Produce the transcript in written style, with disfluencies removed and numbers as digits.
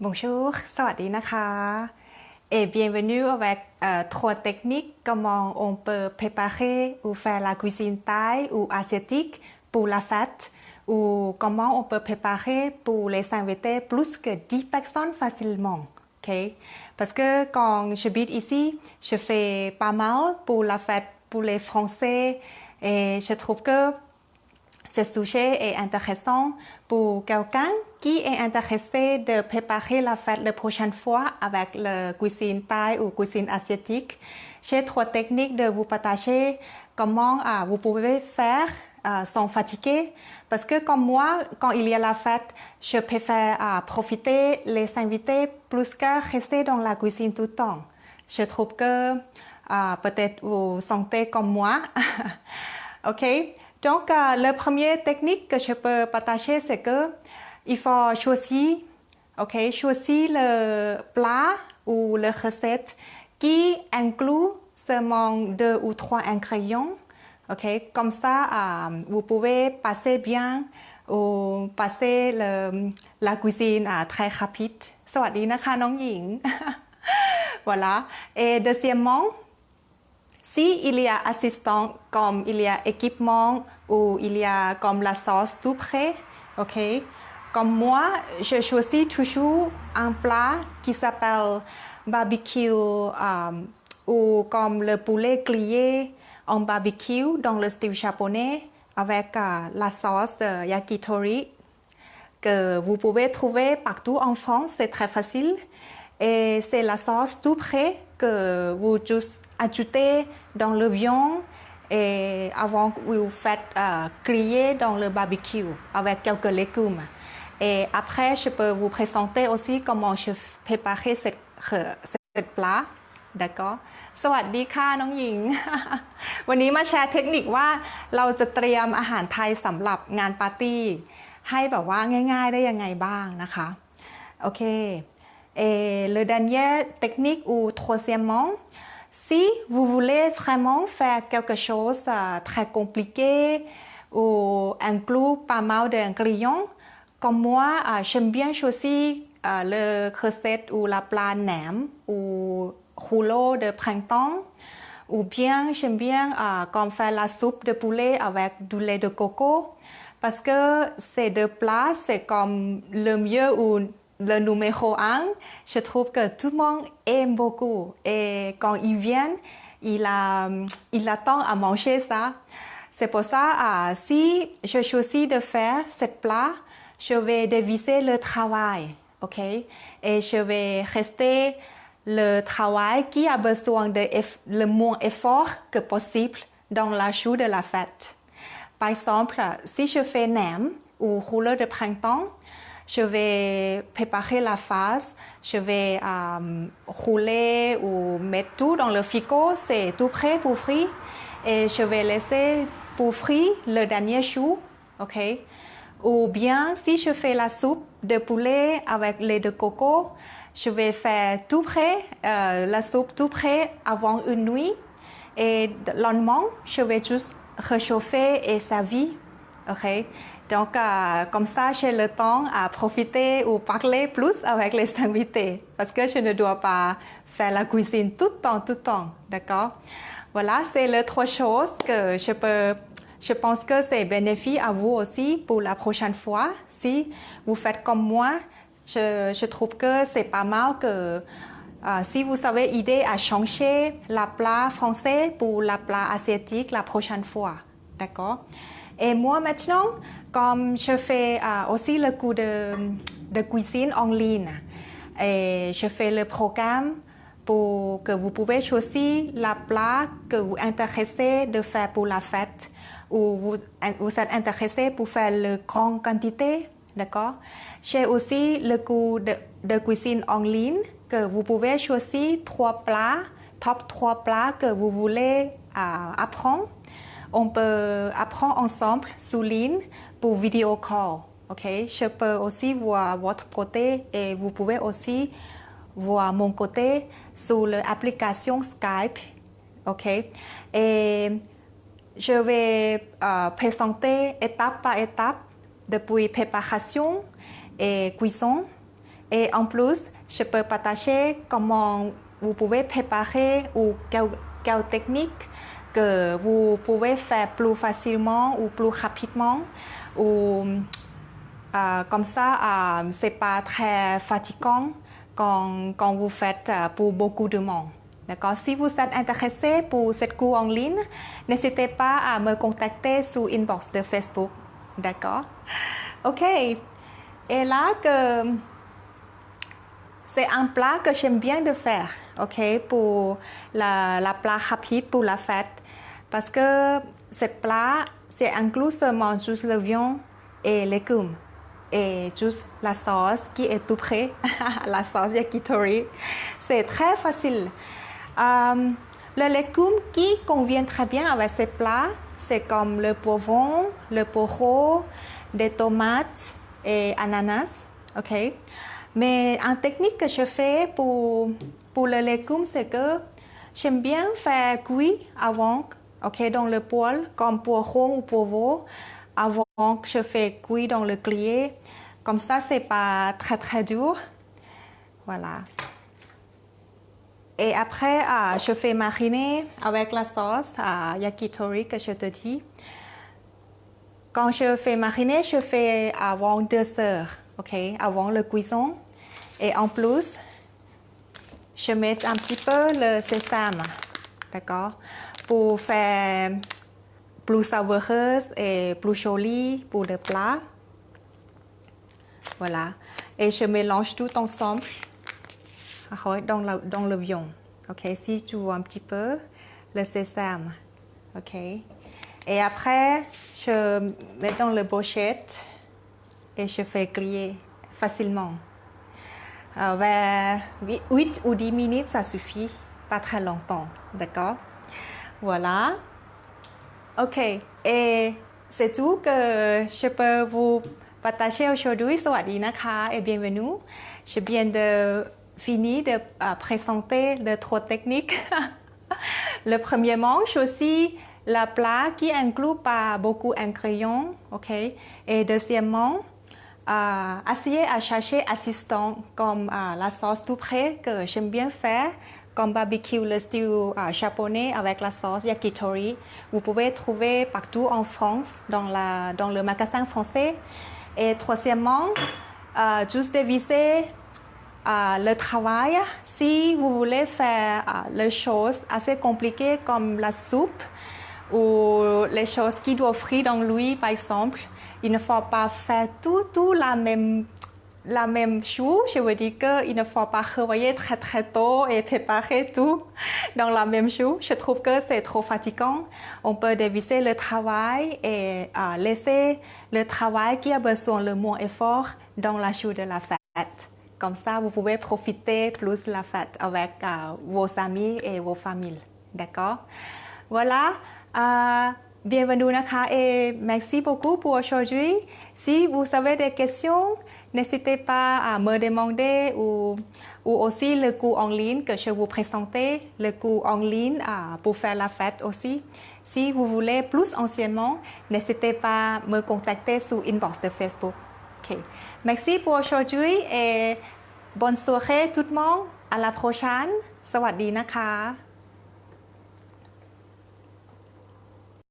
Bonjour, สวัสดีนะคะ et bienvenue avec trois techniques comment on peut préparer ou faire la cuisine thaï ou asiatique pour la fête ou comment on peut préparer pour les invités plus que 10 personnes facilement. Okay? Parce que quand je habite ici, je fais pas mal pour la fête pour les Français et je trouve que ce sujet est intéressant pour quelqu'un qui est intéressé de préparer la fête la prochaine fois avec la cuisine thaï ou cuisine asiatique. J'ai trois techniques de vous partager comment vous pouvez faire sans fatiguer. Parce que comme moi, quand il y a la fête, je préfère profiter les invités plus que rester dans la cuisine tout le temps. Je trouve que peut-être vous sentez comme moi. OK? Donc, la première technique que je peux partager, c'est que il faut choisir, choisir le plat ou la recette qui inclut seulement 2 ou 3 ingrédients. OK? Comme ça, vous pouvez passer bien ou passer la cuisine très rapide. สวัสดีนะคะน้องหญิง Voilà. Et deuxièmement, s'il y a assistant comme il y a équipement ou il y a comme la sauce tout prêt, ok? Comme moi, je choisis toujours un plat qui s'appelle barbecue ou comme le poulet grillé en barbecue dans le style japonais avec la sauce de yakitori que vous pouvez trouver partout en France, c'est très facile. Et c'est la sauce tout prêt que vous juste ajoutez dans le viande et avant que vous faites griller dans le barbecue avec quelques légumes. Et après, je peux vous présenter aussi comment je prépare cette plat. D'accord? สวัสดีค่ะน้องหญิง วันนี้มาแชร์เทคนิคว่าเราจะเตรียมอาหารไทยสำหรับงานปาร์ตี้ให้แบบว่าง่ายๆได้ยังไงบ้างนะคะโอเค Et le dernier technique ou troisièmement, si vous voulez vraiment faire quelque chose de très compliqué ou inclut pas mal d'ingrédients, comme moi, j'aime bien choisir le recette ou la plat nem ou rouleau de printemps, ou bien j'aime bien comme faire la soupe de poulet avec du lait de coco, parce que ces deux plats, c'est comme le mieux ou le numéro 1, je trouve que tout le monde aime beaucoup. Et quand ils viennent, il attend à manger ça. C'est pour ça, si je choisis de faire cette plat, je vais diviser le travail. OK? Et je vais rester le travail qui a besoin de le moins effort que possible dans la jour de la fête. Par exemple, si je fais nem ou rouleau de printemps, je vais préparer la face, je vais rouler ou mettre tout dans le frigo, c'est tout prêt pour frire. Et je vais laisser pour frire le dernier jour, ok? Ou bien, si je fais la soupe de poulet avec lait de coco, je vais faire tout prêt, la soupe tout prêt avant une nuit. Et le lendemain, je vais juste réchauffer et servir, ok? Donc, comme ça, j'ai le temps à profiter ou parler plus avec les invités parce que je ne dois pas faire la cuisine tout le temps, d'accord? Voilà, c'est les trois choses que je pense que c'est bénéfique à vous aussi pour la prochaine fois. Si vous faites comme moi, je trouve que c'est pas mal que si vous avez idée à changer la plat français pour la plat asiatique la prochaine fois, d'accord? Et moi maintenant, comme je fais aussi le cours de cuisine en ligne, et je fais le programme pour que vous pouvez choisir la plat que vous êtes intéressé de faire pour la fête ou vous êtes intéressé pour faire la grande quantité, d'accord? J'ai aussi le cours de cuisine en ligne que vous pouvez choisir 3 plats, top 3 plats que vous voulez apprendre. On peut apprendre ensemble sous ligne pour vidéo call. Okay? Je peux aussi voir votre côté et vous pouvez aussi voir mon côté sur l'application Skype. Okay? Et je vais présenter étape par étape depuis préparation et cuisson. Et en plus, je peux partager comment vous pouvez préparer ou quelle technique que vous pouvez faire plus facilement ou plus rapidement. Ou comme ça, c'est pas très fatigant quand vous faites pour beaucoup de monde. D'accord? Si vous êtes intéressé pour cette cours en ligne, n'hésitez pas à me contacter sur inbox de Facebook. D'accord? Ok. Et là, c'est un plat que j'aime bien de faire, ok, pour la plat rapide pour la fête. Parce que ce plat, c'est inclus seulement juste le viande et légumes. Et juste la sauce qui est tout prêt, la sauce yakitori. C'est très facile. Les légumes qui conviennent très bien avec ce plat, c'est comme le poivron, le poireau, des tomates et ananas. Ok. Mais une technique que je fais pour les légumes, c'est que j'aime bien faire cuire avant, ok, dans le poêle, comme poireau ou poivron, avant que je fais cuire dans le grillé. Comme ça, c'est pas très très dur. Voilà. Et après, je fais mariner avec la sauce yakitori que je te dis. Quand je fais mariner, je fais avant 2 heures, ok, avant la cuisson. Et en plus, je mets un petit peu le sésame, d'accord, pour faire plus savoureuse et plus joli pour le plat. Voilà. Et je mélange tout ensemble dans le viande. Ok, si tu vois un petit peu le sésame. Ok. Et après, je mets dans le pochette et je fais griller facilement. Vers 8 ou 10 minutes, ça suffit. Pas très longtemps. D'accord? Voilà. Ok. Et c'est tout que je peux vous partager aujourd'hui. Sawadee naka et bienvenue. Je viens de finir de présenter les 3 techniques. Le premier manche aussi, la plat qui inclut pas beaucoup d'ingrédients. Ok. Et deuxièmement, essayez à chercher assistant comme la sauce tout prêt que j'aime bien faire, comme barbecue, le style japonais avec la sauce yakitori. Vous pouvez trouver partout en France, dans le magasin français. Et troisièmement, juste d'éviter le travail. Si vous voulez faire les choses assez compliquées comme la soupe ou les choses qui doivent frire dans l'huile, par exemple, il ne faut pas faire tout la même chose. Je veux dire qu'il ne faut pas réveiller très très tôt et préparer tout dans la même chose. Je trouve que c'est trop fatigant. On peut diviser le travail et laisser le travail qui a besoin le moins effort dans la journée de la fête. Comme ça, vous pouvez profiter plus de la fête avec vos amis et vos familles. D'accord? Voilà. Bienvenue naka et merci beaucoup pour aujourd'hui. Si vous avez des questions, n'hésitez pas à me demander ou aussi le cours en ligne que je vous présentais, le cours en ligne pour faire la fête aussi. Si vous voulez plus anciennement, n'hésitez pas à me contacter sur inbox de Facebook. Okay. Merci pour aujourd'hui et bonne soirée tout le monde. À la prochaine. Sawadee naka.